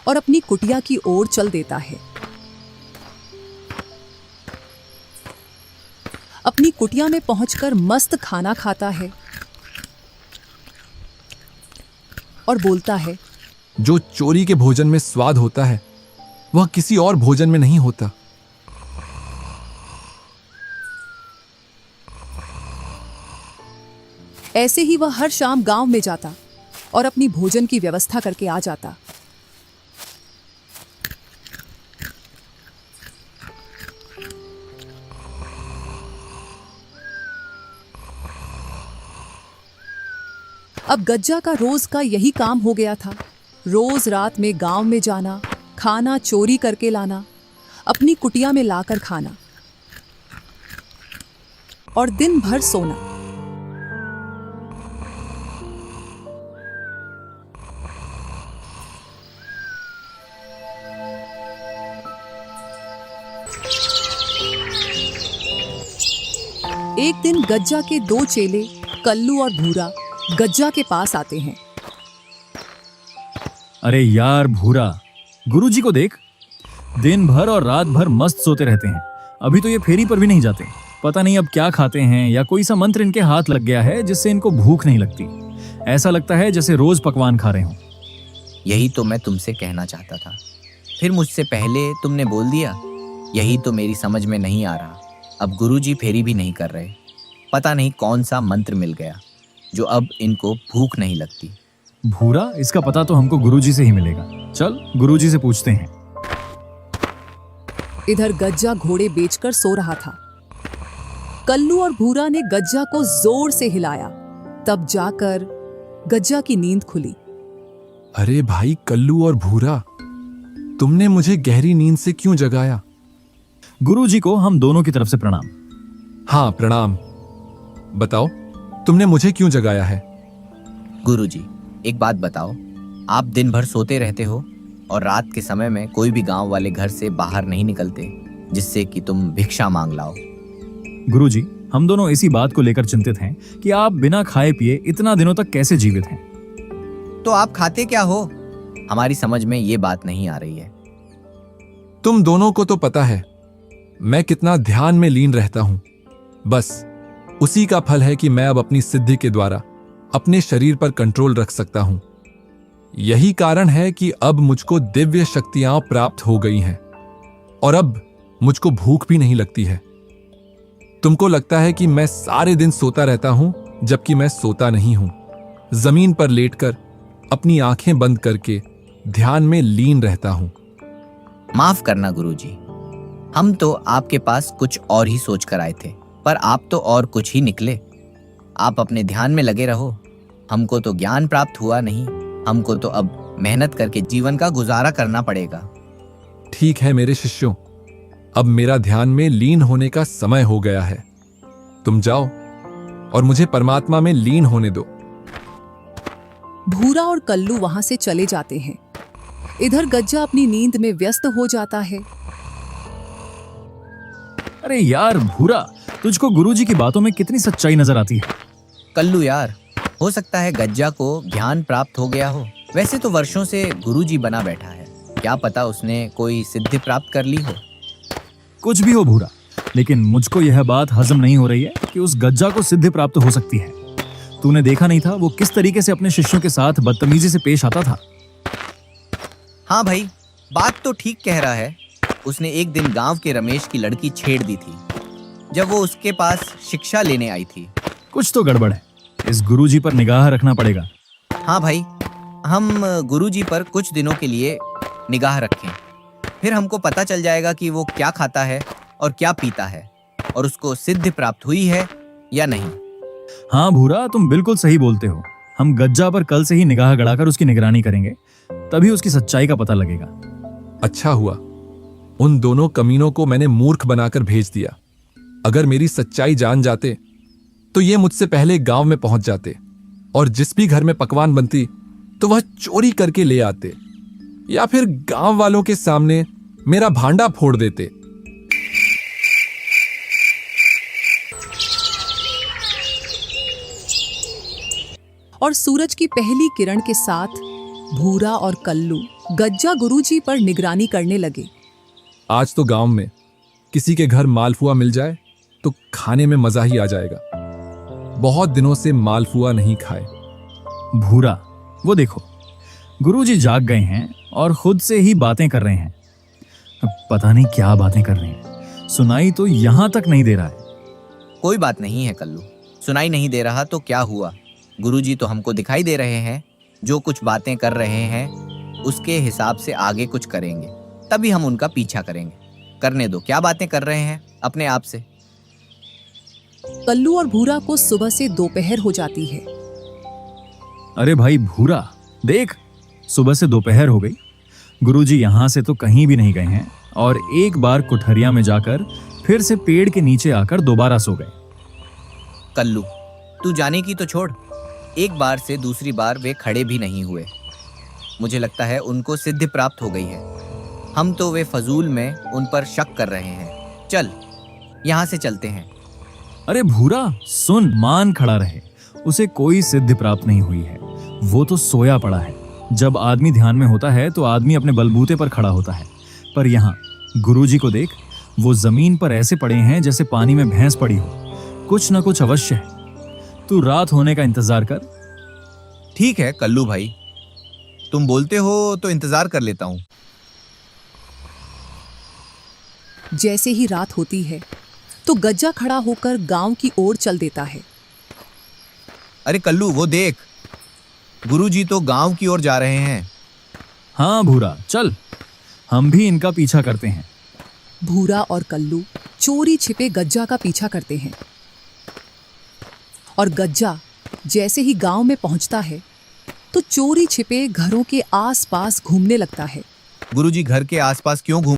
और अपनी कुटिया की ओर चल देता है। अपनी कुटिया में पहुंचकर मस्त खाना खाता है और बोलता है, जो चोरी के भोजन में स्वाद होता है वह किसी और भोजन में नहीं होता। ऐसे ही वह हर शाम गांव में जाता और अपनी भोजन की व्यवस्था करके आ जाता। अब गज्जा का रोज का यही काम हो गया था। रोज रात में गांव में जाना, खाना चोरी करके लाना, अपनी कुटिया में लाकर खाना और दिन भर सोना। एक दिन गज्जा के दो चेले कल्लू और भूरा गज्जा के पास आते हैं। अरे यार भूरा, गुरुजी को देख, दिन भर और रात भर मस्त सोते रहते हैं। अभी तो ये फेरी पर भी नहीं जाते। पता नहीं अब क्या खाते हैं या कोई सा मंत्र इनके हाथ लग गया है जिससे इनको भूख नहीं लगती। ऐसा लगता है जैसे रोज पकवान खा रहे हों। यही तो मैं तुमसे कहना चाहता था, फिर मुझसे पहले तुमने बोल दिया। यही तो मेरी समझ में नहीं आ रहा। अब गुरुजी फेरी भी नहीं कर रहे। पता नहीं कौन सा मंत्र मिल गया जो अब इनको भूख नहीं लगती। भूरा, इसका पता तो हमको गुरुजी से ही मिलेगा। चल गुरुजी से पूछते हैं। इधर गज्जा घोड़े बेचकर सो रहा था। कल्लू और भूरा ने गज्जा को जोर से हिलाया, तब जाकर गज्जा की नींद खुली। अरे भाई कल्लू और भूरा, तुमने मुझे गहरी नींद से क्यों जगाया? गुरुजी को हम दोनों की तरफ से प्रणाम। हाँ प्रणाम। बताओ तुमने मुझे क्यों जगाया है? गुरुजी, एक बात बताओ, आप दिन भर सोते रहते हो और रात के समय में कोई भी गांव वाले घर से बाहर नहीं निकलते जिससे कि तुम भिक्षा मांग लाओ। गुरुजी, हम दोनों इसी बात को लेकर चिंतित हैं कि आप बिना खाए पिए इतना दिनों तक कैसे जीवित हैं। तो आप खाते क्या हो? हमारी समझ में ये बात नहीं आ रही है। तुम दोनों को तो पता है मैं कितना ध्यान में लीन रहता हूं। बस उसी का फल है कि मैं अब अपनी सिद्धि के द्वारा अपने शरीर पर कंट्रोल रख सकता हूं। यही कारण है कि अब मुझको दिव्य शक्तियां प्राप्त हो गई हैं और अब मुझको भूख भी नहीं लगती है। तुमको लगता है कि मैं सारे दिन सोता रहता हूं, जबकि मैं सोता नहीं हूं। जमीन पर लेटकर अपनी आंखें बंद करके ध्यान में लीन रहता हूं। माफ करना गुरुजी, हम तो आपके पास कुछ और ही सोच कर आए थे, पर आप तो और कुछ ही निकले। आप अपने ध्यान में लगे रहो। हमको तो ज्ञान प्राप्त हुआ नहीं, हमको तो अब मेहनत करके जीवन का गुजारा करना पड़ेगा। ठीक है मेरे शिष्यों, अब मेरा ध्यान में लीन होने का समय हो गया है। तुम जाओ और मुझे परमात्मा में लीन होने दो। भूरा और कल्लू वहां से चले जाते हैं। इधर गज्जा अपनी नींद में व्यस्त हो जाता है। अरे यार भूरा, तुझको गुरुजी की बातों में कितनी सच्चाई नजर आती है। कल्लू यार, हो सकता है गज्जा को ज्ञान प्राप्त हो गया हो। वैसे तो वर्षों से गुरुजी बना बैठा है, क्या पता उसने कोई सिद्धि प्राप्त कर ली हो। कुछ भी हो भूरा, लेकिन मुझको यह बात हजम नहीं हो रही है कि उस गज्जा को सिद्धि प्राप्त हो सकती है। तूने देखा नहीं था वो किस तरीके से अपने शिष्यों के साथ बदतमीजी से पेश आता था। हाँ भाई, बात तो ठीक कह रहा है। उसने एक दिन गांव के रमेश की लड़की छेड़ दी थी जब वो उसके पास शिक्षा लेने आई थी। कुछ तो गड़बड़ है, इस गुरुजी पर निगाह रखना पड़ेगा। हाँ भाई, हम गुरुजी पर कुछ दिनों के लिए निगाह रखें, फिर हमको पता चल जाएगा कि वो क्या खाता है और क्या पीता है और उसको सिद्धि प्राप्त हुई है या नहीं। हाँ भूरा, तुम बिल्कुल सही बोलते हो। हम गज्जा पर कल से ही निगाह गड़ाकर उसकी निगरानी करेंगे, तभी उसकी सच्चाई का पता लगेगा। अच्छा हुआ उन दोनों कमीनों को मैंने मूर्ख बनाकर भेज दिया। अगर मेरी सच्चाई जान जाते तो ये मुझसे पहले गांव में पहुंच जाते और जिस भी घर में पकवान बनती तो वह चोरी करके ले आते या फिर गांव वालों के सामने मेरा भांडा फोड़ देते। और सूरज की पहली किरण के साथ भूरा और कल्लू गज्जा गुरुजी पर निगरानी करने लगे। आज तो गांव में किसी के घर मालपुआ मिल जाए तो खाने में मजा ही आ जाएगा। बहुत दिनों से मालपुआ नहीं खाए। भूरा, वो देखो, गुरुजी जाग गए हैं और खुद से ही बातें कर रहे हैं। अब पता नहीं क्या बातें कर रहे हैं, सुनाई तो यहां तक नहीं दे रहा है। कोई बात नहीं है कल्लू, सुनाई नहीं दे रहा तो क्या हुआ, गुरुजी तो हमको दिखाई दे रहे हैं। जो कुछ बातें कर रहे हैं उसके हिसाब से आगे कुछ करेंगे, तभी हम उनका पीछा करेंगे। करने दो, क्या बातें कर रहे हैं अपने आप से। कल्लू और भूरा को सुबह से दोपहर हो जाती है। अरे भाई भूरा, देख, सुबह से दोपहर हो गई। गुरुजी यहां से तो कहीं भी नहीं गए हैं और एक बार कुठरिया में जाकर फिर से पेड़ के नीचे आकर दोबारा सो गए। कल्लू, तू जाने की तो छोड़, एक बार से दूसरी बार वे खड़े भी नहीं हुए। मुझे लगता है उनको सिद्धि प्राप्त हो गई है। हम तो वे फजूल में उन पर शक कर रहे हैं। चल, यहाँ से चलते हैं। अरे भूरा सुन, मान खड़ा रहे, उसे कोई सिद्धि प्राप्त नहीं हुई है, वो तो सोया पड़ा है। जब आदमी ध्यान में होता है तो आदमी अपने बलबूते पर खड़ा होता है, पर यहाँ गुरुजी को देख, वो जमीन पर ऐसे पड़े हैं जैसे पानी में भैंस पड़ी हो। कुछ ना कुछ अवश्य है। तू रात होने का इंतजार कर। ठीक है कल्लू भाई, तुम बोलते हो तो इंतजार कर लेता हूँ। जैसे ही रात होती है तो गज्जा खड़ा होकर गांव की ओर चल देता है। अरे कल्लू, वो देख, गुरुजी तो गांव की ओर जा रहे हैं। हाँ भूरा, चल, हम भी इनका पीछा करते हैं। भूरा और कल्लू चोरी छिपे गज्जा का पीछा करते हैं और गज्जा जैसे ही गांव में पहुंचता है तो चोरी छिपे घरों के आसपास घूमने लगता है। गुरुजी घर के आसपास क्यों घूम